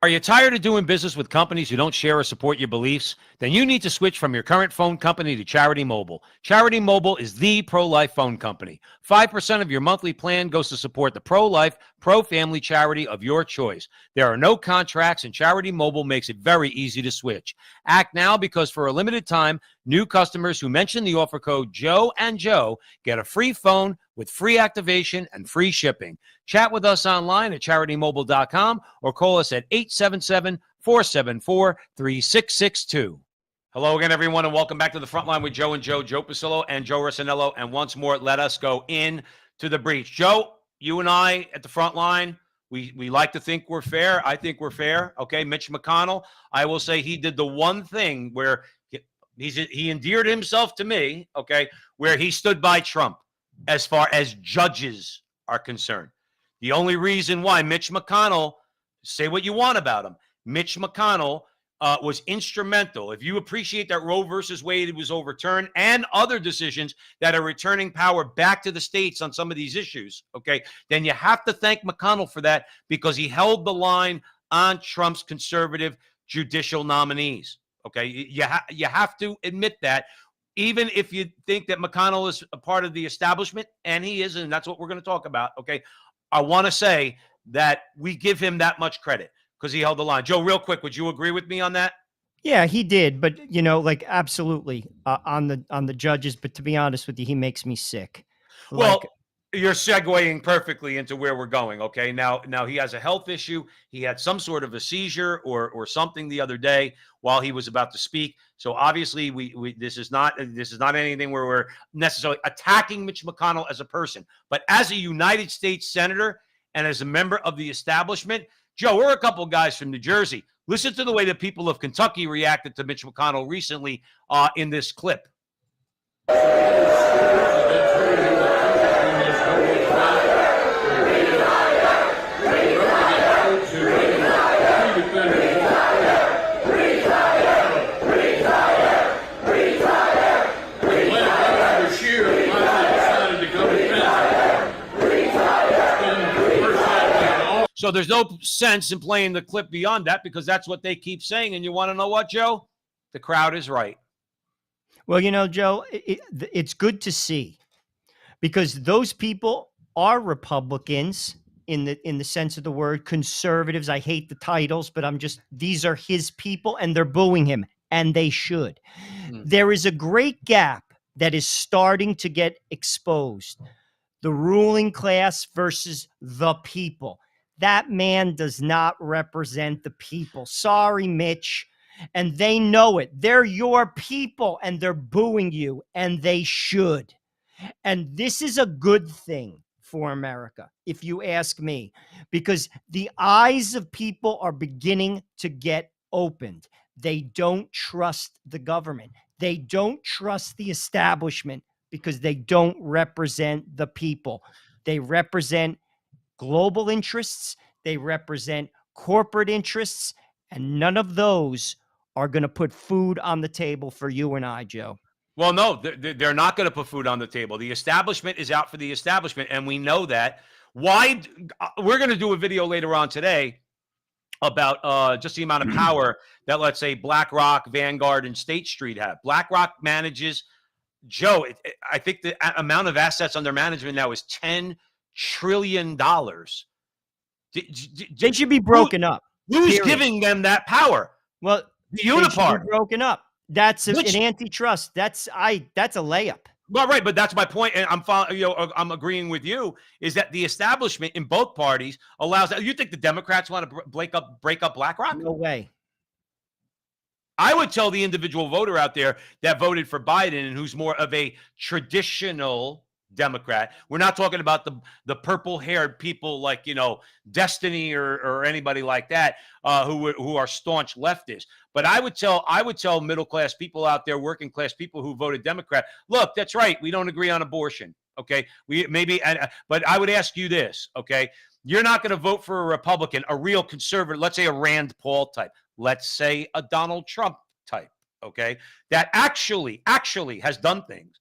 Are you tired of doing business with companies who don't share or support your beliefs? Then you need to switch from your current phone company to Charity Mobile. Charity Mobile is the pro-life phone company. 5% of your monthly plan goes to support the pro-life, pro-family charity of your choice. There are no contracts, and Charity Mobile makes it very easy to switch. Act now, because for a limited time, new customers who mention the offer code Joe and Joe get a free phone with free activation and free shipping. Chat with us online at CharityMobile.com or call us at 877-474-3662. Hello again, everyone, and welcome back to the Frontline with Joe and Joe Pasillo and Joe Rossinello. And once more, let us go in to the breach. Joe, you and I at the Frontline, we like to think we're fair. I think we're fair. Okay, Mitch McConnell, I will say he did the one thing where he endeared himself to me, okay, where he stood by Trump as far as judges are concerned. The only reason why Mitch McConnell, say what you want about him, Mitch McConnell was instrumental. If you appreciate that Roe versus Wade was overturned and other decisions that are returning power back to the states on some of these issues, okay, then you have to thank McConnell for that, because he held the line on Trump's conservative judicial nominees. Okay, you have to admit that, even if you think that McConnell is a part of the establishment, and he is, and that's what we're going to talk about. Okay, I want to say that we give him that much credit because he held the line. Joe, real quick, would you agree with me on that? Yeah, he did, but like absolutely on the judges. But to be honest with you, he makes me sick. Well, you're segueing perfectly into where we're going. Okay, now he has a health issue. He had some sort of a seizure or something the other day while he was about to speak. So obviously, we this is not anything where we're necessarily attacking Mitch McConnell as a person, but as a United States senator and as a member of the establishment. Joe, we're a couple guys from New Jersey. Listen to the way the people of Kentucky reacted to Mitch McConnell recently in this clip. So there's no sense in playing the clip beyond that, because that's what they keep saying. And you want to know what, Joe? The crowd is right. Well, Joe, it's good to see, because those people are Republicans in the sense of the word, conservatives. I hate the titles, but these are his people, and they're booing him, and they should. There is a great gap that is starting to get exposed. The ruling class versus the people. That man does not represent the people. Sorry, Mitch. And they know it. They're your people, and they're booing you, and they should. And this is a good thing for America, if you ask me, because the eyes of people are beginning to get opened. They don't trust the government. They don't trust the establishment, because they don't represent the people. They represent global interests, they represent corporate interests, and none of those are going to put food on the table for you and I, Joe. Well, no, they're not going to put food on the table. The establishment is out for the establishment, and we know that. Why? We're going to do a video later on today about just the amount of power that, let's say, BlackRock, Vanguard, and State Street have. BlackRock manages, Joe, I think the amount of assets under management now is $10 trillion. They should be broken up. Who's giving them that power? Well, the Uniparty. They should be broken up. That's an antitrust. That's a layup. Well, right, but that's my point, and I'm agreeing with you. Is that the establishment in both parties allows that? You think the Democrats want to break up BlackRock? No way. I would tell the individual voter out there that voted for Biden and who's more of a traditional Democrat. We're not talking about the purple-haired people like Destiny or anybody like that who are staunch leftists. But I would tell middle-class people out there, working-class people who voted Democrat, look, that's right. We don't agree on abortion. Okay, but I would ask you this. Okay, you're not going to vote for a Republican, a real conservative. Let's say a Rand Paul type. Let's say a Donald Trump type. Okay, that actually has done things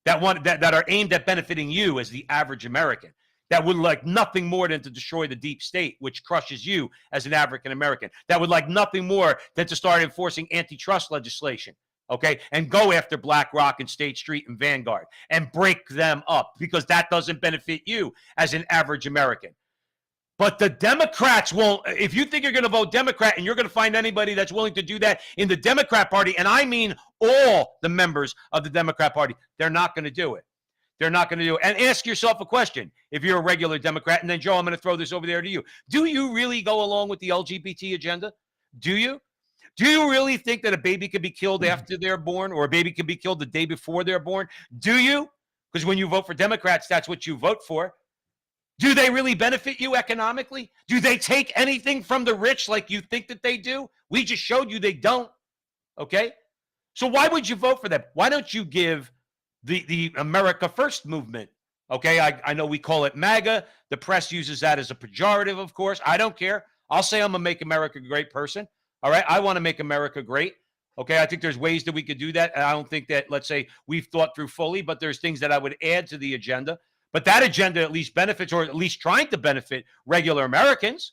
that are aimed at benefiting you as the average American. that would like nothing more than to destroy the deep state, which crushes you as an African American. That would like nothing more than to start enforcing antitrust legislation, okay, and go after BlackRock and State Street and Vanguard and break them up, because that doesn't benefit you as an average American. But the Democrats won't. If you think you're going to vote Democrat and you're going to find anybody that's willing to do that in the Democrat Party, and I mean all the members of the Democrat Party, they're not going to do it. They're not going to do it. And ask yourself a question. If you're a regular Democrat, and then Joe, I'm going to throw this over there to you. Do you really go along with the LGBT agenda? Do you? Do you really think that a baby could be killed after they're born, or a baby could be killed the day before they're born? Do you? Because when you vote for Democrats, that's what you vote for. Do they really benefit you economically? Do they take anything from the rich like you think that they do? We just showed you they don't. Okay? So why would you vote for them? Why don't you give the America First movement? Okay, I know we call it MAGA. The press uses that as a pejorative, of course. I don't care. I'll say I'm a Make America Great person. All right, I want to make America great. Okay, I think there's ways that we could do that. And I don't think that, let's say, we've thought through fully, but there's things that I would add to the agenda. But that agenda at least benefits, or at least trying to benefit, regular Americans.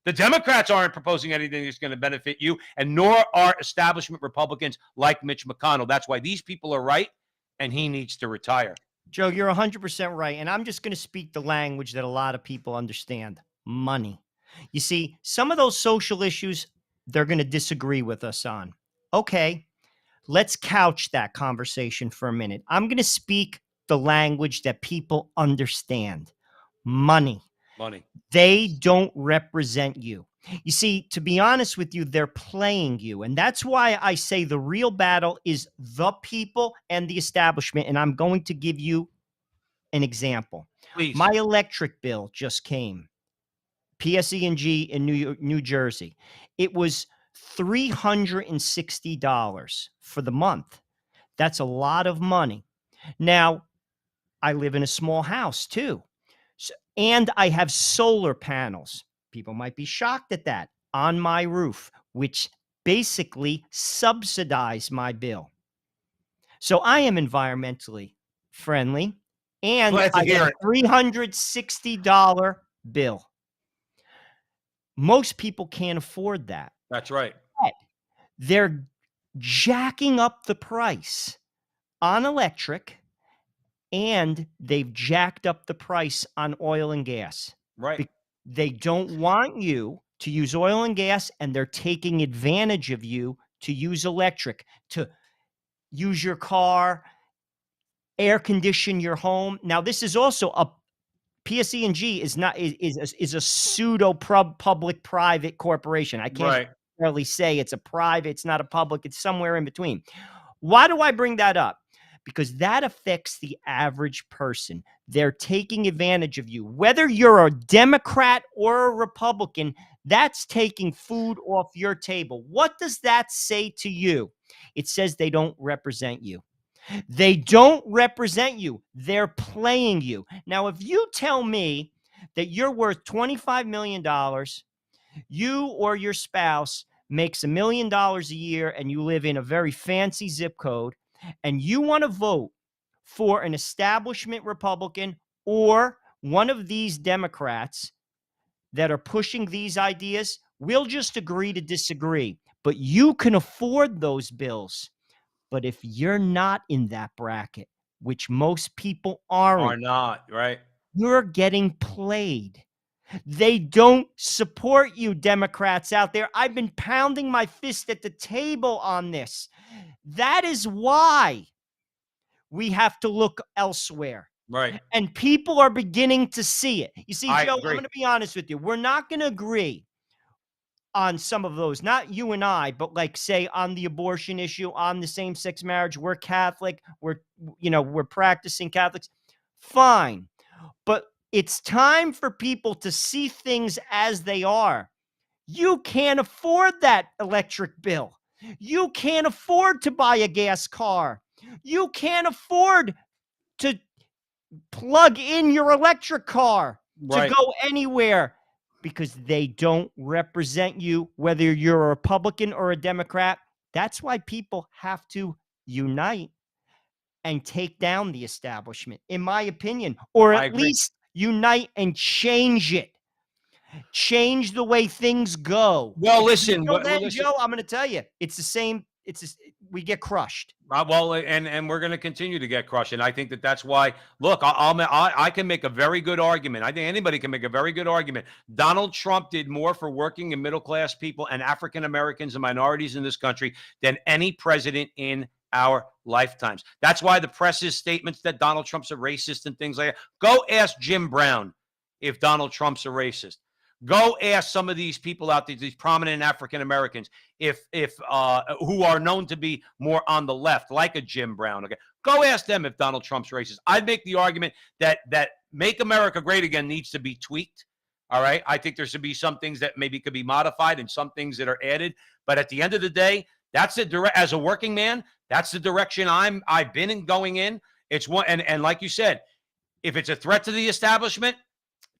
The Democrats aren't proposing anything that's going to benefit you, and nor are establishment Republicans like Mitch McConnell. That's why these people are right, and he needs to retire. Joe, you're 100% right. And I'm just going to speak the language that a lot of people understand: money. You see, some of those social issues, they're going to disagree with us on. Okay, let's couch that conversation for a minute. I'm going to speak the language that people understand: money. Money. They don't represent you. You see, to be honest with you, they're playing you. And that's why I say the real battle is the people and the establishment. And I'm going to give you an example. Please. My electric bill just came. PSE&G in New Jersey. It was $360 for the month. That's a lot of money. Now, I live in a small house too. And I have solar panels. People might be shocked at that, on my roof, which basically subsidize my bill. So I am environmentally friendly, and Glad to I hear get it. a $360 bill. Most people can't afford that. That's right. They're jacking up the price on electric, and they've jacked up the price on oil and gas. Right. They don't want you to use oil and gas, and they're taking advantage of you to use electric, to use your car, air condition your home. Now, this is also a PSE&G is a pseudo public private corporation. I can't really say it's a private, it's not a public, it's somewhere in between. Why do I bring that up? Because that affects the average person. They're taking advantage of you. Whether you're a Democrat or a Republican, that's taking food off your table. What does that say to you? It says they don't represent you. They don't represent you. They're playing you. Now, if you tell me that you're worth $25 million, you or your spouse makes $1 million a year, and you live in a very fancy zip code, and you want to vote for an establishment Republican or one of these Democrats that are pushing these ideas, we'll just agree to disagree. But you can afford those bills. But if you're not in that bracket, which most people aren't, are not, right? You're getting played. They don't support you, Democrats out there. I've been pounding my fist at the table on this. That is why we have to look elsewhere. Right. And people are beginning to see it. You see, I Joe, agree. I'm going to be honest with you. We're not going to agree on some of those, not you and I, but like say on the abortion issue, on the same-sex marriage. We're Catholic. We're practicing Catholics. Fine. But it's time for people to see things as they are. You can't afford that electric bill. You can't afford to buy a gas car. You can't afford to plug in your electric car to go anywhere, because they don't represent you, whether you're a Republican or a Democrat. That's why people have to unite and take down the establishment, in my opinion, or at least Unite and change it. Change the way things go. Well, Because listen. until Well, then, listen. Joe, I'm going to tell you, it's the same. We get crushed. Well, and we're going to continue to get crushed, and I think that's why. Look, I can make a very good argument. I think anybody can make a very good argument. Donald Trump did more for working and middle class people and African Americans and minorities in this country than any president in our lifetimes. That's why the press's statements that Donald Trump's a racist and things like that. Go ask Jim Brown if Donald Trump's a racist. Go ask some of these people out there, these prominent African Americans, if who are known to be more on the left, like a Jim Brown. Okay, go ask them if Donald Trump's racist. I'd make the argument that "Make America Great Again" needs to be tweaked. All right, I think there should be some things that maybe could be modified and some things that are added. But at the end of the day, that's the as a working man, that's the direction I've been in going in. It's one, and like you said, if it's a threat to the establishment,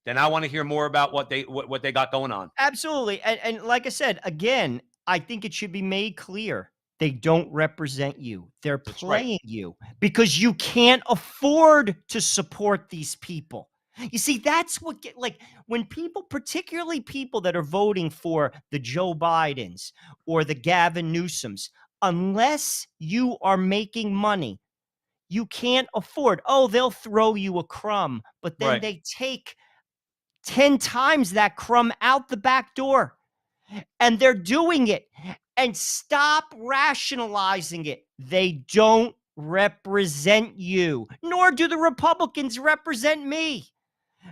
then I want to hear more about what they got going on. Absolutely. And like I said, again, I think it should be made clear they don't represent you. They're That's right. playing you because you can't afford to support these people. You see, that's what like when people, particularly people that are voting for the Joe Bidens or the Gavin Newsoms, unless you are making money, you can't afford. Oh, they'll throw you a crumb, but then Right. they take 10 times that crumb out the back door. And they're doing it. And stop rationalizing it. They don't represent you, nor do the Republicans represent me.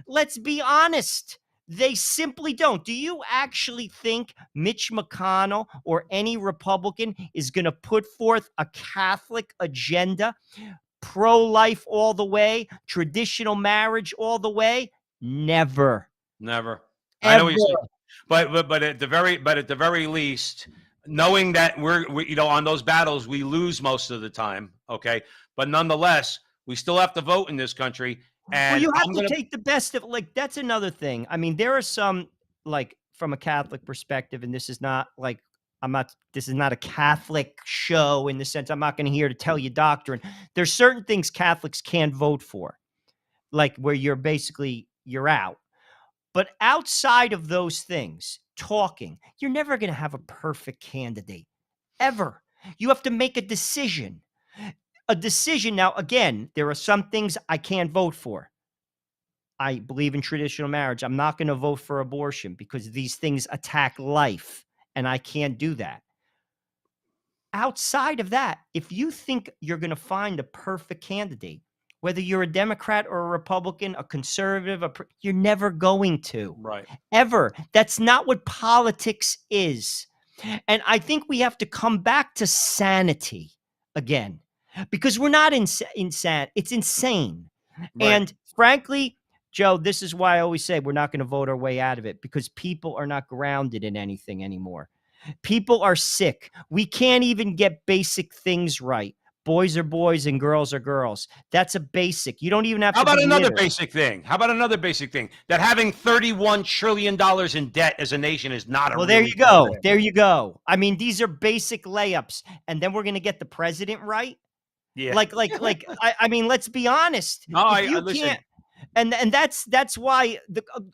Let's be honest. They simply don't. Do you actually think Mitch McConnell or any Republican is going to put forth a Catholic agenda, pro-life all the way, traditional marriage all the way? Never. Never. I know Ever. what you're saying. But at the very least, knowing that we on those battles we lose most of the time, okay? But nonetheless, we still have to vote in this country. Well, And you have to take the best of, like, that's another thing. I mean, there are some, like, from a Catholic perspective, and this is not like, this is not a Catholic show in the sense I'm not going to here to tell you doctrine. There's certain things Catholics can't vote for, like where you're out. But outside of those things, talking, you're never going to have a perfect candidate, ever. You have to make a decision. A decision. Now, again, there are some things I can't vote for. I believe in traditional marriage. I'm not going to vote for abortion because these things attack life, and I can't do that. Outside of that, if you think you're going to find a perfect candidate, whether you're a Democrat or a Republican, a conservative, you're never going to. right. Ever. That's not what politics is. And I think we have to come back to sanity again, because we're not insane. It's insane. Right. And frankly, Joe, this is why I always say we're not going to vote our way out of it, because people are not grounded in anything anymore. People are sick. We can't even get basic things right. Boys are boys and girls are girls. That's a basic. You don't even have How to about be another literate. basic thing? How about another basic thing? That having $31 trillion in debt as a nation is not a Well, there really you go. good thing. There you go. I mean, these are basic layups. And then we're going to get the president right? Yeah. I mean, let's be honest. No, If you listen. can't, and that's why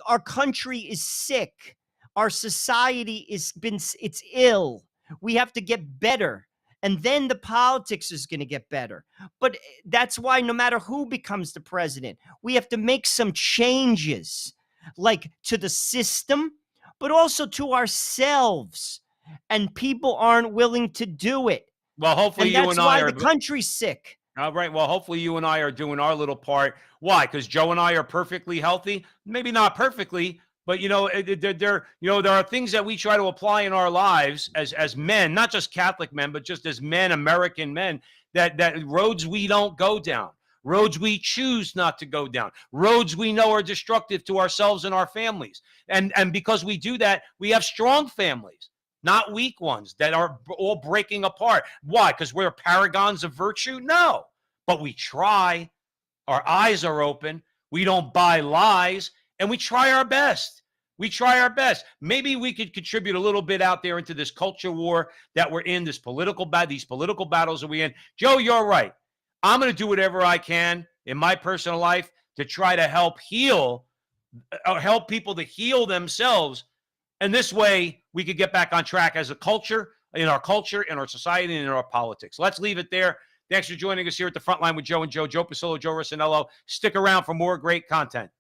our country is sick. Our society it's ill. We have to get better. And then the politics is going to get better. But that's why no matter who becomes the president, we have to make some changes, like to the system, but also to ourselves. And people aren't willing to do it. Well, hopefully And you that's and why I are. the country's sick. All right. Well, hopefully you and I are doing our little part. Why? Because Joe and I are perfectly healthy. Maybe not perfectly, but there are things that we try to apply in our lives as men, not just Catholic men, but just as men, American men. That roads we don't go down, roads we choose not to go down, roads we know are destructive to ourselves and our families. And because we do that, we have strong families, not weak ones that are all breaking apart. Why? Because we're paragons of virtue? No. But we try. Our eyes are open. We don't buy lies, and we try our best. We try our best. Maybe we could contribute a little bit out there into this culture war that we're in, these political battles that we're in. Joe, you're right. I'm going to do whatever I can in my personal life to try to help heal, or help people to heal themselves. And this way we could get back on track as a culture, in our culture, in our society, and in our politics. Let's leave it there. Thanks for joining us here at the Frontline with Joe and Joe. Joe Pasillo, Joe Rossinello. Stick around for more great content.